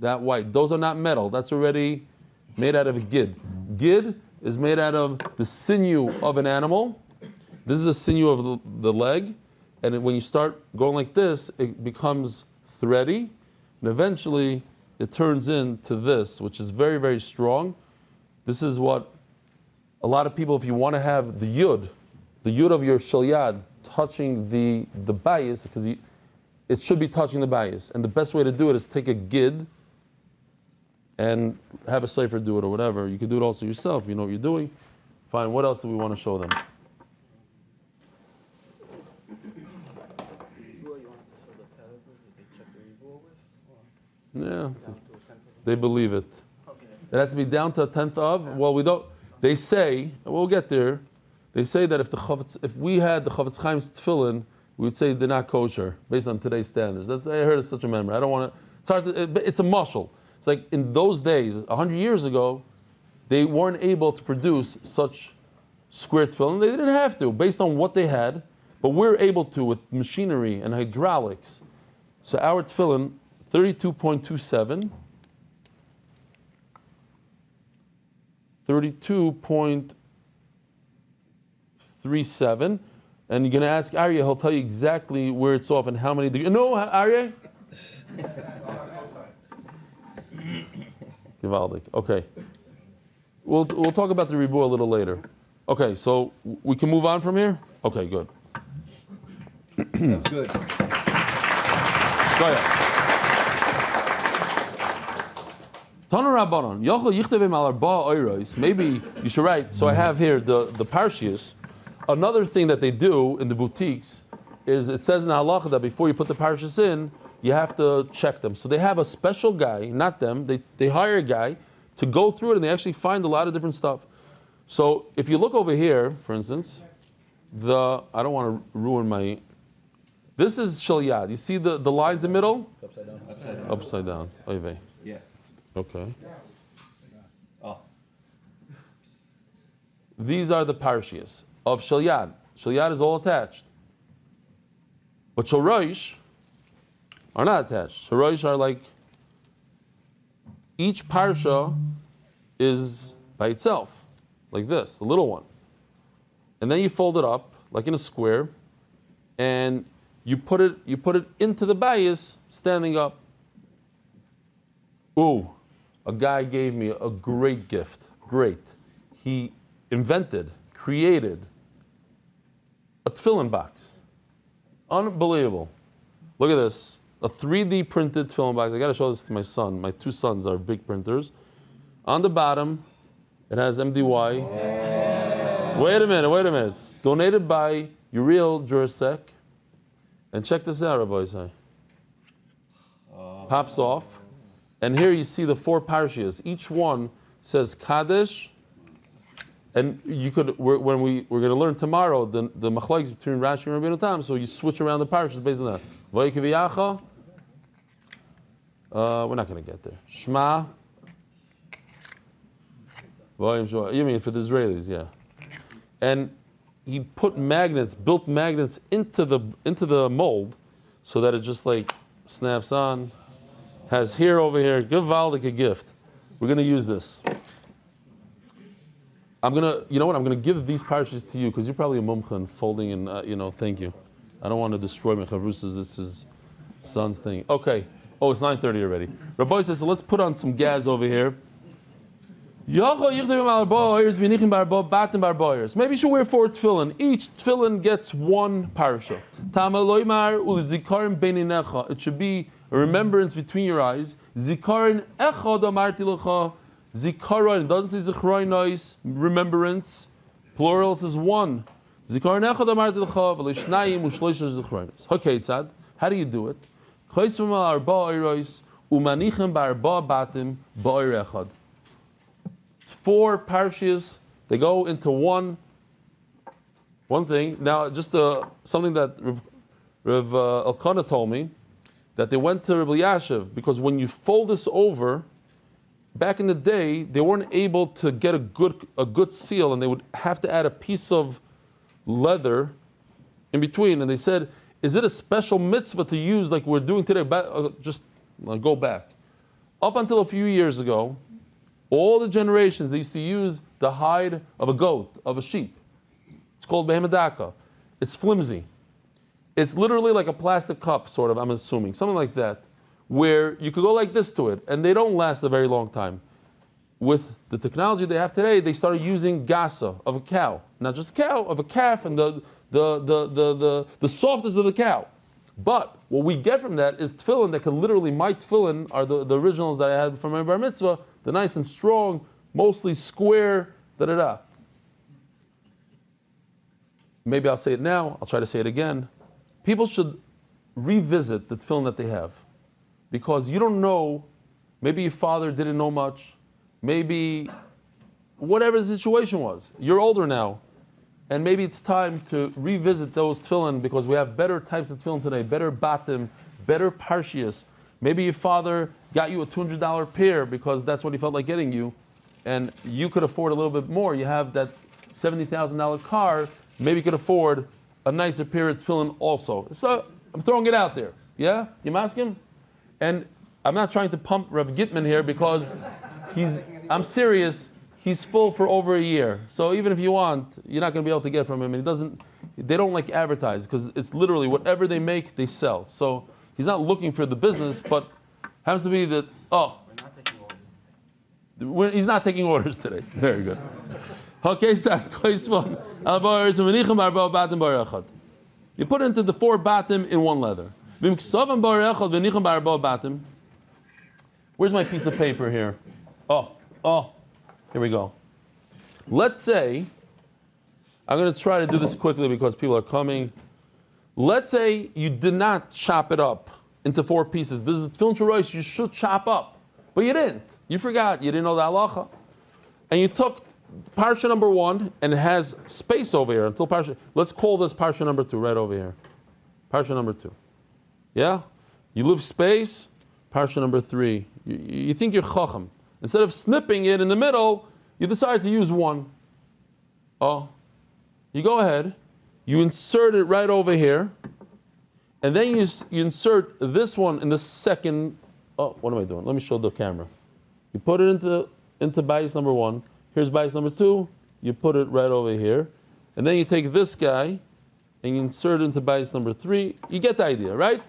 That white. Those are not metal. That's already made out of a gid. Gid is made out of the sinew of an animal. This is the sinew of the leg. And when you start going like this, it becomes thready. And eventually, it turns into this, which is very, very strong. This is what a lot of people, if you want to have the yud of your shel yad touching the bayis, because it should be touching the bayis. And the best way to do it is take a gid and have a sefer do it or whatever. You can do it also yourself. You know what you're doing. Fine. What else do we want to show them? Yeah, they believe it. It has to be down to a tenth of. Well, we don't. They say, we'll get there. They say that if we had the Chavetz Chaim's tefillin, we would say they're not kosher based on today's standards. I heard it's such a memory. I don't want to. It's hard to. It's a mashal. It's like in those days, 100 years ago, they weren't able to produce such square tefillin. They didn't have to, based on what they had. But we're able to with machinery and hydraulics. So our tefillin, 32.27, 32.37, and you're going to ask Ariel, he'll tell you exactly where it's off and how many degrees. No, Ariel? Givaldik. Okay. We'll talk about the Ribu a little later. Okay, so we can move on from here? Okay, good. That's good. Go ahead. Tana Rabbanon, Yochel Yichtevim al Arba Oiros. Maybe you should write. So I have here the parshias. Another thing that they do in the boutiques is it says in the halacha that before you put the parshias in, you have to check them. So they have a special guy, not them. They hire a guy to go through it, and they actually find a lot of different stuff. So if you look over here, for instance, I don't want to ruin my. This is Shel Yad. You see the lines in the middle? It's upside down. Upside down. Oy vey. Yeah. Okay. Oh. These are the parshias of Shel Yad. Shel Yad is all attached. But Shel Rosh are not attached. Shel Rosh are like, each parsha is by itself, like this, the little one. And then you fold it up, like in a square, and you put it into the bayis standing up. Ooh, a guy gave me a great gift. Great. He created a tefillin box. Unbelievable. Look at this. A 3D printed tefillin box. I got to show this to my son. My 2 sons are big printers. On the bottom, it has MDY. Wait a minute. Donated by Ariel Jurisek. And check this out, Rabbi Isai. Pops off. And here you see the 4 parashias. Each one says Kaddish. And you could, we're going to learn tomorrow the machlokes between Rashi and Rabbeinu Tam. So you switch around the parashas based on that. Vayikaviyacha. We're not going to get there. Shema. You mean for the Israelis, yeah. And he put built magnets into the mold, so that it just like snaps on. Has here over here. Give Valdik a gift. We're going to use this. You know what? I'm going to give these parachutes to you because you're probably a mumcha in folding and thank you. I don't want to destroy my chavrusas. This is son's thing. Okay. Oh, it's 9:30 already. Rabbi says, so let's put on some gas over here. Maybe you should wear 4 tefillin. Each tefillin gets 1 parasha. It should be a remembrance between your eyes. Zikaron echad amarti lecha. Zikaron, it doesn't say zichroinos, remembrance. Plural, it says 1. Zikaron echad amarti lecha, v'leishnayim u'shloisha zichroinos. Okay, Tzad, how do you do it? Choisvim al arba oiros, u'manichem ba'arba batim ba'oir echad. It's 4 parashas. They go into one thing. Now, just something that Rav Elkanah told me, that they went to Rabbi Yashiv, because when you fold this over, back in the day, they weren't able to get a good seal, and they would have to add a piece of leather in between. And they said, is it a special mitzvah to use like we're doing today? Just go back. Up until a few years ago, all the generations, they used to use the hide of a goat, of a sheep. It's called behemadaka. It's flimsy. It's literally like a plastic cup, sort of, I'm assuming, something like that, where you could go like this to it, and they don't last a very long time. With the technology they have today, they started using gasa of a cow, not just a cow, of a calf, and the softness of the cow. But what we get from that is tefillin that can literally, my tefillin are the originals that I had from my bar mitzvah, the nice and strong, mostly square, da-da-da. Maybe I'll say it now, I'll try to say it again. People should revisit the tefillin that they have. Because you don't know, maybe your father didn't know much, maybe whatever the situation was. You're older now, and maybe it's time to revisit those tefillin, because we have better types of tefillin today, better batim, better parshias. Maybe your father got you a $200 pair because that's what he felt like getting you, and you could afford a little bit more. You have that $70,000 car, maybe you could afford a nicer pair of tefillin also. So I'm throwing it out there. Yeah? You ask him? And I'm not trying to pump Rav Gitman here, because I'm serious, he's full for over a year. So even if you want, you're not going to be able to get from him. And they don't like advertise, because it's literally whatever they make, they sell. So he's not looking for the business, but happens to be that, he's not taking orders today. Very good. Okay, so you put it into the 4 batim in 1 leather. Where's my piece of paper here? Here we go. Let's say, I'm going to try to do this quickly because people are coming. Let's say you did not chop it up into 4 pieces. This is a tefillin shorosh you should chop up, but you didn't. You forgot. You didn't know the halacha. And you took parsha number 1, and it has space over here until parsha. Let's call this parsha number 2 right over here. Parsha number 2. Yeah? You leave space, parsha number 3. You think you're chacham. Instead of snipping it in the middle, you decide to use 1. You go ahead, you insert it right over here, and then you insert this one in the second. What am I doing? Let me show the camera. You put it into bias number 1. Here's bias number 2. You put it right over here, and then you take this guy and you insert it into bias number 3. You get the idea, right?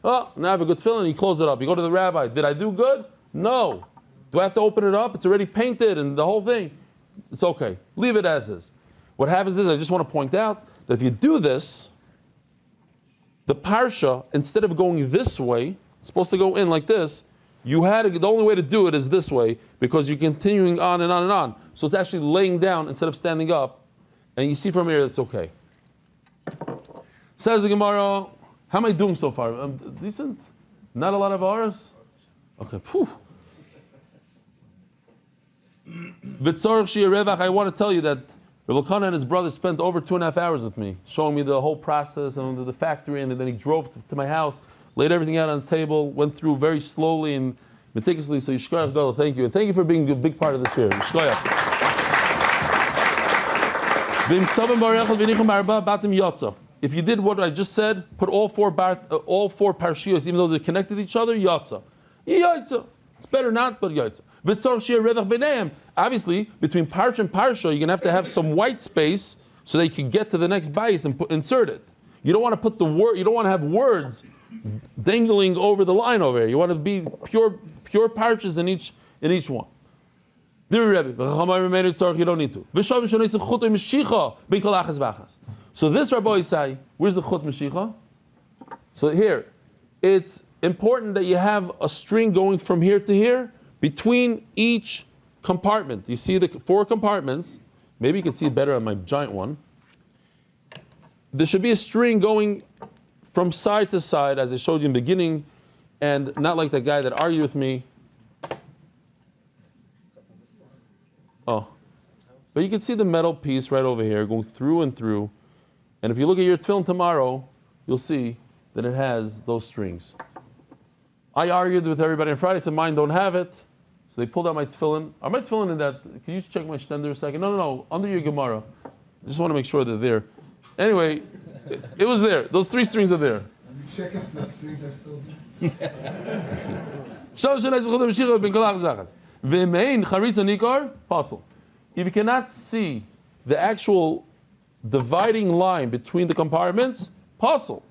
Now I have a good tefillin. You close it up. You go to the rabbi. Did I do good? No. Do I have to open it up? It's already painted and the whole thing. It's okay. Leave it as is. What happens is, I just want to point out that if you do this, the parsha, instead of going this way, it's supposed to go in like this. The only way to do it is this way, because you're continuing on and on and on. So it's actually laying down instead of standing up. And you see from here, it's okay. Says the Gemara, how am I doing so far? Decent? Not a lot of hours? Okay. Phew. I want to tell you that Rav Elkanah and his brother spent over 2.5 hours with me, showing me the whole process and the factory, and then he drove to my house, laid everything out on the table, went through very slowly and meticulously. So Yishkoyach Gadol, thank you. And thank you for being a big part of the share. Yishkoyach. If you did what I just said, put all 4 parshios, even though they're connected to each other, yatsa. It's better not, but yatsa. Obviously, between parsha and parsha, you're going to have some white space so that you can get to the next bias and insert it. You don't want to put the word. You don't want to have words dangling over the line over here. You want to be pure parshas in each one. You don't need to. So this Rabbi Isai, where's the chut meshicha? So here, it's important that you have a string going from here to here between each compartment. You see the 4 compartments. Maybe you can see it better on my giant one. There should be a string going from side to side, as I showed you in the beginning, and not like that guy that argued with me. Oh. But you can see the metal piece right over here going through and through. And if you look at your tefillin tomorrow, you'll see that it has those strings. I argued with everybody on Friday, said mine don't have it. So they pulled out my tefillin. Are my tefillin in that? Can you check my shtender a second? No. Under your Gemara. I just want to make sure they're there. Anyway, it was there. Those 3 strings are there. You check if the strings are still there. If you cannot see the actual dividing line between the compartments, pasul.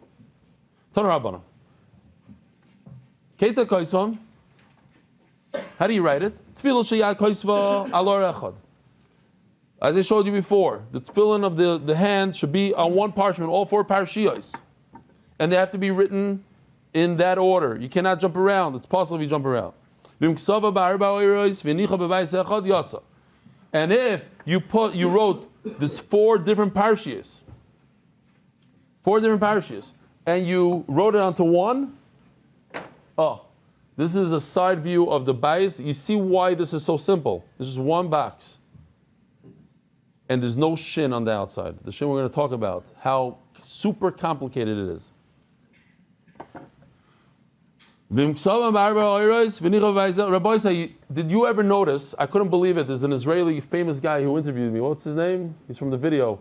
Tanarabana. Ketzah kaisvam. How do you write it? Tefillah sheyad kaisva alor echad. As I showed you before, the tefillin of the hand should be on one parchment, all 4 parashiyos. And they have to be written in that order. You cannot jump around. It's possible if you jump around. And if you wrote this 4 different parashiyos, and you wrote it onto one, this is a side view of the bayis. You see why this is so simple. This is one box. And there's no shin on the outside. The shin we're going to talk about, how super complicated it is. Rabbi say, did you ever notice, I couldn't believe it, there's an Israeli famous guy who interviewed me. What's his name? He's from the video.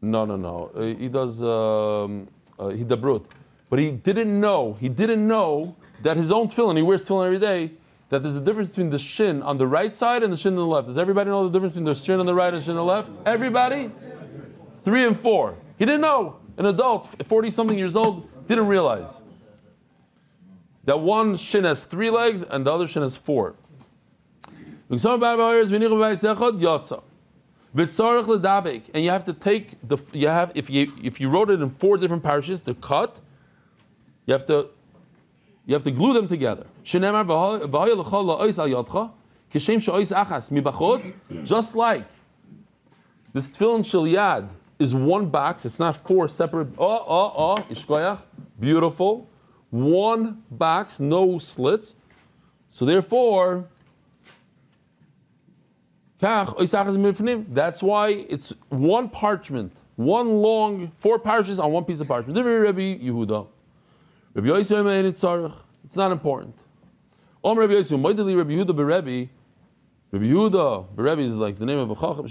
No. He does Hidabrut. But he didn't know that his own tefillin, he wears tefillin every day, that there's a difference between the shin on the right side and the shin on the left. Does everybody know the difference between the shin on the right and the shin on the left? Everybody? 3 and 4. He didn't know. An adult, 40-something years old, didn't realize that one shin has 3 legs and the other shin has 4. And you have to take if you wrote it in 4 different parashas, the cut, you have to glue them together. Just like this tefillin shel yad is one box, it's not 4 separate. Ishkoyach, beautiful. One box, no slits. So therefore, that's why it's one parchment, one long 4 parchas on one piece of parchment. Rabbi Yehuda. Rabbi Yosef, it's not important. Rabbi Yehuda is like the name of a chacham.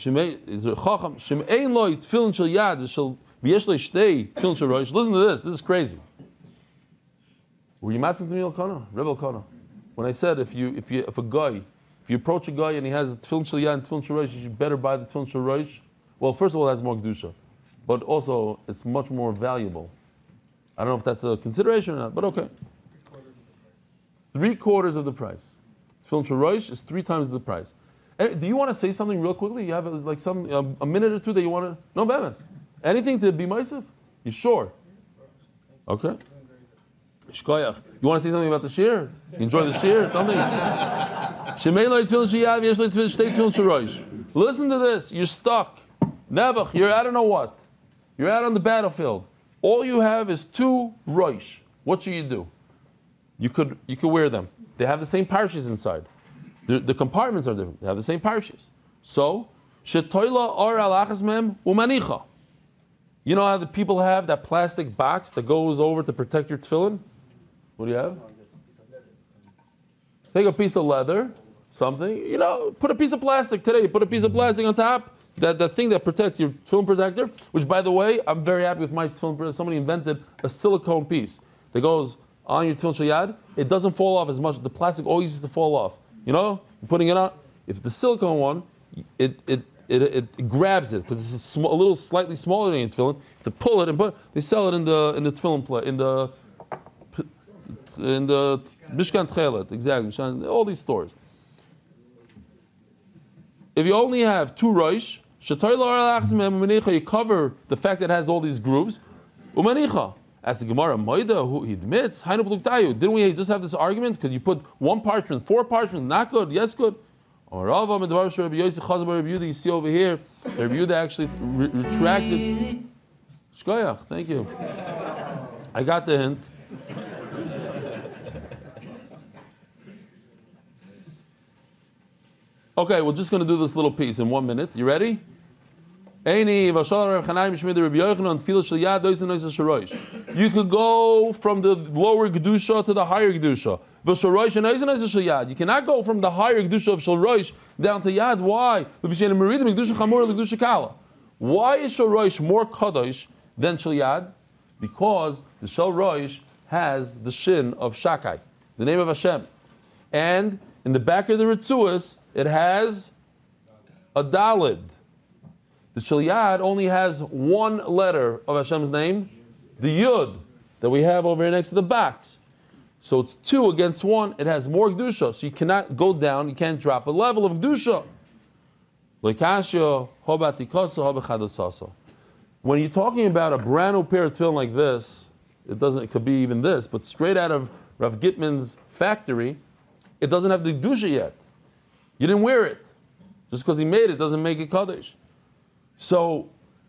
Is a chacham. Shemein lo tefillin shel yad v'shel v'yesh lo shtei tefillin shel rosh. Listen to this. This is crazy. Were you matzing to me, Elkanah? Rebbe Elkanah. When I said if you approach a guy and he has a tefillin shel yad and tefillin shel rosh, you should better buy the tefillin shel rosh. Well, first of all, it has more kedusha, but also it's much more valuable. I don't know if that's a consideration or not, but okay. 3/4 of the price. Tefillin shel rosh is 3 times the price. Do you want to say something real quickly? You have like a minute or two that you want to? No, bemes. Anything to be ma'aseh? You sure? Okay. Shkoyach. You want to say something about the shir? You enjoy the shir? Something? Listen to this. You're stuck. Never. You're I don't know what. You're out on the battlefield. All you have is 2 rosh. What should you do? You could wear them. They have the same parshas inside. The compartments are different. They have the same parshas. So, shetoila or alachas mem umanicha. You know how the people have that plastic box that goes over to protect your tefillin? What do you have? Take a piece of leather, something, put a piece of plastic today. Put a piece of plastic on top, that thing that protects your tefillin protector, which by the way, I'm very happy with my tefillin protector. Somebody invented a silicone piece that goes on your tefillin shel yad. It doesn't fall off as much. The plastic always used to fall off. You're putting it on. If the silicone one, it it grabs it because it's a little slightly smaller than a tefillin. To pull it and they sell it in the tefillin in the Mishkan Tchelet, exactly. All these stores. If you only have two roish, you cover the fact that it has all these grooves. As the Gemara Moida, who he admits, didn't we just have this argument? Could you put one parchment, four parchment, not good, yes good? Or you see over here, the review that actually retracted. Shkoyach, thank you. I got the hint. Okay, we're just going to do this little piece in 1 minute. You ready? You could go from the lower Gedusha to the higher Gedusha. You cannot go from the higher Gedusha of Shal Rosh down to Yad. Why? Why is Shal Rosh more Kadosh than Shal Yad? Because the Shal Rosh has the Shin of Shakai, the name of Hashem. And in the back of the Ritzuas, it has a Dalid. The Shal Yad only has one letter of Hashem's name, the Yud, that we have over here next to the box. So it's 2 against 1. It has more Kedusha. So you cannot go down, you can't drop a level of Kedusha. When you're talking about a brand new pair of tefillin like this, it could be even this, but straight out of Rav Gitman's factory, it doesn't have the Kedusha yet. You didn't wear it. Just because he made it doesn't make it Kaddish. So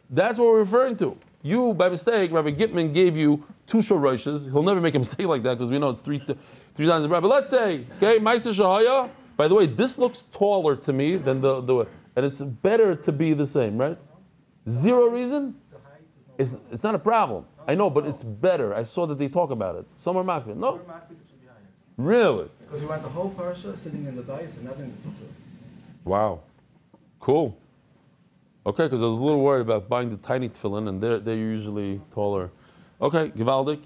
that's what we're referring to. You, by mistake, Rabbi Gitman gave you 2 Shal Roshes. He'll never make a mistake like that because we know it's three times the bread. But let's say, okay, Ma'aser Shahaya. By the way, this looks taller to me than the and it's better to be the same, right? 0 reason? It's not a problem. I know, but it's better. I saw that they talk about it. Some are makbid. No? Really? Because you want the whole parsha sitting in the bais and not in the tutu. Wow. Cool. Okay, because I was a little worried about buying the tiny tefillin, and they're usually taller. Okay, Givaldik.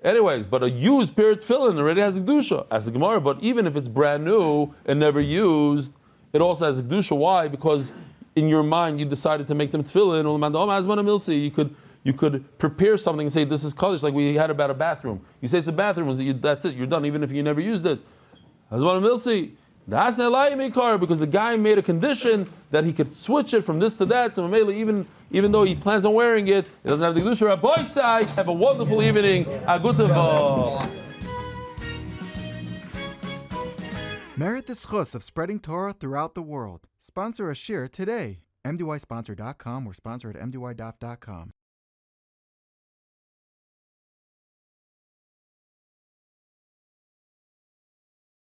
Anyways, but a used pair of tefillin already has a Kedusha, as a Gemara, but even if it's brand new and never used, it also has a Kedusha. Why? Because in your mind you decided to make them tefillin, you could prepare something and say this is Kaddish, like we had about a bathroom. You say it's a bathroom, that's it, you're done, even if you never used it. Hazman Milsi. That's not because the guy made a condition that he could switch it from this to that. So even though he plans on wearing it, it doesn't have the Kedusha. Rabbi Sai, have a wonderful evening. Agutava. Merit the schus of spreading Torah throughout the world. Sponsor a shir today. MDYsponsor.com or sponsor at MDYDaf.com.